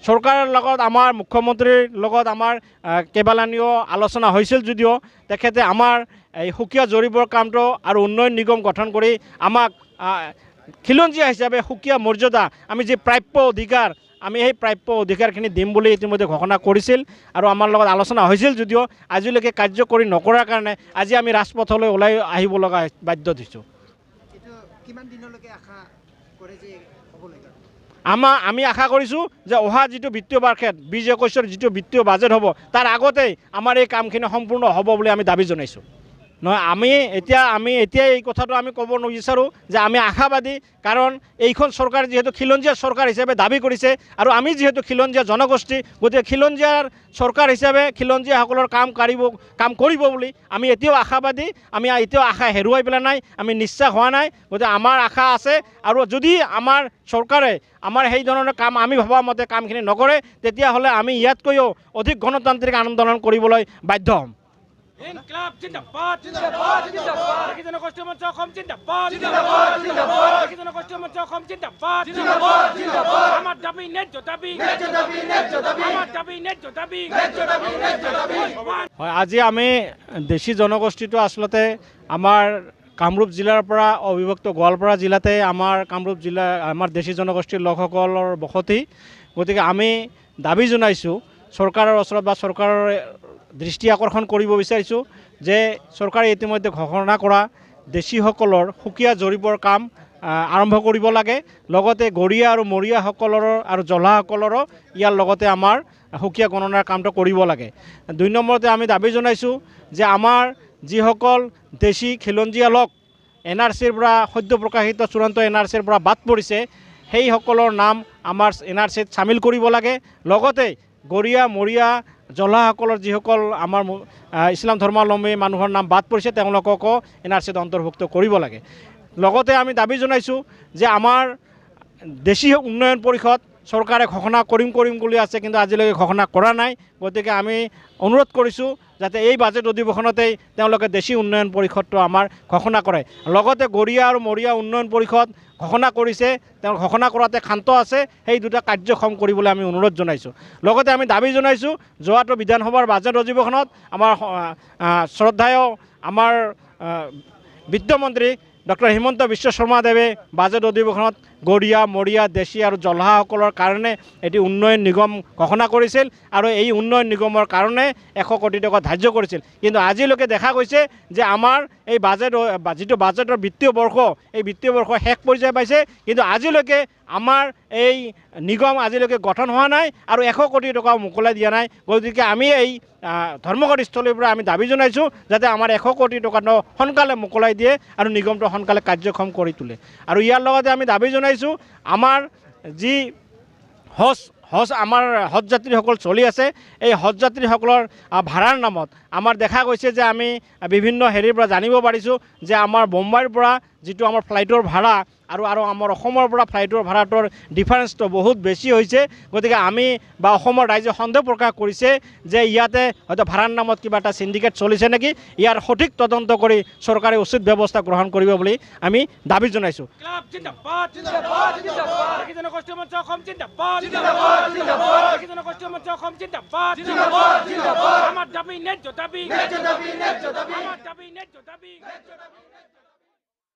চৰকাৰৰ লগত আমাৰ মুখ্যমন্ত্ৰীৰ লগত আমাৰ কেইবালানিও আলোচনা হৈছিল যদিও তেখেতে আমাৰ এই সুকীয়া জৰীপৰ কামটো আৰু উন্নয়ন নিগম গঠন কৰি আমাক খিলঞ্জীয়া হিচাপে সুকীয়া মৰ্যাদা আমি যি প্ৰাপ্য অধিকাৰ আমি সেই প্ৰাপ্য অধিকাৰখিনি দিম বুলি ইতিমধ্যে ঘোষণা কৰিছিল আৰু আমাৰ লগত আলোচনা হৈছিল যদিও আজিলৈকে কাৰ্যকৰী নকৰাৰ কাৰণে আজি আমি ৰাজপথলৈ ওলাই আহিব লগা বাধ্য হৈছোঁ। আমি আশা কৰিছোঁ যে অহা যিটো বিত্তীয় বাৰ্ষত 2021-ৰ যিটো বিত্তীয় বাজেট হ'ব তাৰ আগতেই আমাৰ এই কামখিনি সম্পূৰ্ণ হ'ব বুলি আমি দাবী জনাইছোঁ। নহয় আমি এতিয়া এই কথাটো আমি ক'ব নিবিচাৰোঁ যে আমি আশাবাদী, কাৰণ এইখন চৰকাৰ যিহেতু খিলঞ্জীয়া চৰকাৰ হিচাপে দাবী কৰিছে আৰু আমি যিহেতু খিলঞ্জীয়া জনগোষ্ঠী, গতিকে খিলঞ্জীয়াৰ চৰকাৰ হিচাপে খিলঞ্জীয়াসকলৰ কাম কৰিব বুলি আমি এতিয়াও আশাবাদী। আমি এতিয়াও আশা হেৰুৱাই পেলাই নাই, আমি নিশ্চাস হোৱা নাই। গতিকে আমাৰ আশা আছে আৰু যদি আমাৰ চৰকাৰে আমাৰ সেই ধৰণৰ কাম আমি ভবা মতে কামখিনি নকৰে তেতিয়াহ'লে আমি ইয়াতকৈও অধিক গণতান্ত্ৰিক আন্দোলন কৰিবলৈ বাধ্য হ'ম। ইনকলাব জিন্দাবাদ জিন্দাবাদ জিন্দাবাদ রাখিজন গোষ্ঠী মঞ্চ অসম জিন্দাবাদ জিন্দাবাদ জিন্দাবাদ রাখিজন গোষ্ঠী মঞ্চ অসম জিন্দাবাদ জিন্দাবাদ জিন্দাবাদ আমার দাবি ন্যায্য দাবি ন্যায্য দাবি ন্যায্য দাবি আমার দাবি ন্যায্য দাবি ন্যায্য দাবি ন্যায্য দাবি। হয়, আজি আমি দেশী জনগোষ্ঠীটো আচলতে আমাৰ কামৰূপ জিলাৰ পৰা অবিভক্ত গোৱালপাৰা জিলাতে আমাৰ কামৰূপ জিলা আমাৰ দেশী জনগোষ্ঠীৰ লোকসকলৰ বসতি। গতিকে আমি দাবী জনাইছোঁ চৰকাৰৰ ওচৰত বা চৰকাৰৰ দৃষ্টি আকৰ্ষণ কৰিব বিচাৰিছোঁ যে চৰকাৰে ইতিমধ্যে ঘোষণা কৰা দেশীসকলৰ সুকীয়া জৰীপৰ কাম আৰম্ভ কৰিব লাগে। লগতে গৰীয়া আৰু মৰীয়াসকলৰো আৰু জলাসকলৰো ইয়াৰ লগতে আমাৰ সুকীয়া গণনাৰ কামটো কৰিব লাগে। 2 নম্বৰতে আমি দাবী জনাইছোঁ যে আমাৰ যিসকল দেশী খিলঞ্জীয়া লোক NRCৰ পৰা সদ্য প্ৰকাশিত চূড়ান্ত NRCৰ পৰা বাদ পৰিছে সেইসকলৰ নাম আমাৰ NRCত চামিল কৰিব লাগে। লগতে গৰীয়া মৰীয়া জলাসকলৰ যিসকল আমাৰ ইছলাম ধৰ্মাৱলম্বী মানুহৰ নাম বাদ পৰিছে তেওঁলোককো NRCত অন্তৰ্ভুক্ত কৰিব লাগে। লগতে আমি দাবী জনাইছোঁ যে আমাৰ দেশী উন্নয়ন পৰিষদ চৰকাৰে ঘোষণা কৰিম বুলি আছে, কিন্তু আজিলৈকে ঘোষণা কৰা নাই। গতিকে আমি অনুৰোধ কৰিছোঁ যাতে এই বাজেট অধিৱেশনতেই তেওঁলোকে দেশী উন্নয়ন পৰিষদটো আমাৰ ঘোষণা কৰে। লগতে গৰীয়া আৰু মৰীয়া উন্নয়ন পৰিষদ ঘোষণা কৰিছে, তেওঁ ঘোষণা কৰাতে ক্ষান্ত আছে, সেই দুটা কাৰ্যক্ষম কৰিবলৈ আমি অনুৰোধ জনাইছোঁ। লগতে আমি দাবী জনাইছোঁ যোৱাটো বিধানসভাৰ বাজেট অধিৱেশনত আমাৰ শ্ৰদ্ধায় আমাৰ বিত্তমন্ত্ৰী ডক্টৰ হিমন্ত বিশ্ব শৰ্মাদেৱে বাজেট অধিৱেশনত গৰীয়া মৰীয়া দেশী আৰু জলহাসকলৰ কাৰণে এটি উন্নয়ন নিগম ঘোষণা কৰিছিল আৰু এই উন্নয়ন নিগমৰ কাৰণে 100 কোটি টকা ধাৰ্য কৰিছিল। কিন্তু আজিলৈকে দেখা গৈছে যে আমাৰ এই যিটো বাজেটৰ বিত্তীয় বৰ্ষ এই বিত্তীয় বৰ্ষ শেষ পৰ্যায় পাইছে, কিন্তু আজিলৈকে আমাৰ এই নিগম আজিলৈকে গঠন হোৱা নাই আৰু 100 কোটি টকাও মোকলাই দিয়া নাই। গতিকে আমি এই ধৰ্মঘট স্থলীৰ পৰা আমি দাবী জনাইছোঁ যাতে আমাৰ 100 কোটি টকাটো সোনকালে মোকলাই দিয়ে আৰু নিগমটো সোনকালে কাৰ্যক্ষম কৰি তোলে। আৰু ইয়াৰ লগতে আমি দাবী জনাইছোঁ আমাৰ যি আমাৰ হজ যাত্ৰীসকল চলি আছে এই হজ যাত্ৰীসকলৰ ভাড়াৰ নামত আমাৰ দেখা গৈছে যে আমি বিভিন্ন হেৰিৰ পৰা জানিব পাৰিছোঁ যে আমাৰ বোম্বাইৰ পৰা যিটো আমাৰ ফ্লাইটৰ ভাড়া আৰু আমাৰ অসমৰ পৰা ফ্লাইটৰ ভাড়াটোৰ ডিফাৰেঞ্চটো বহুত বেছি হৈছে। গতিকে আমি বা অসমৰ ৰাইজে সন্দেহ প্ৰকাশ কৰিছে যে ইয়াতে হয়তো ভাড়াৰ নামত কিবা এটা চিণ্ডিকেট চলিছে নেকি। ইয়াৰ সঠিক তদন্ত কৰি চৰকাৰে উচিত ব্যৱস্থা গ্ৰহণ কৰিব বুলি আমি দাবী জনাইছোঁ। আমার দাবি ন্যায্য দাবি ন্যায্য দাবি আমার দাবি ন্যায্য দাবি ন্যায্য দাবি।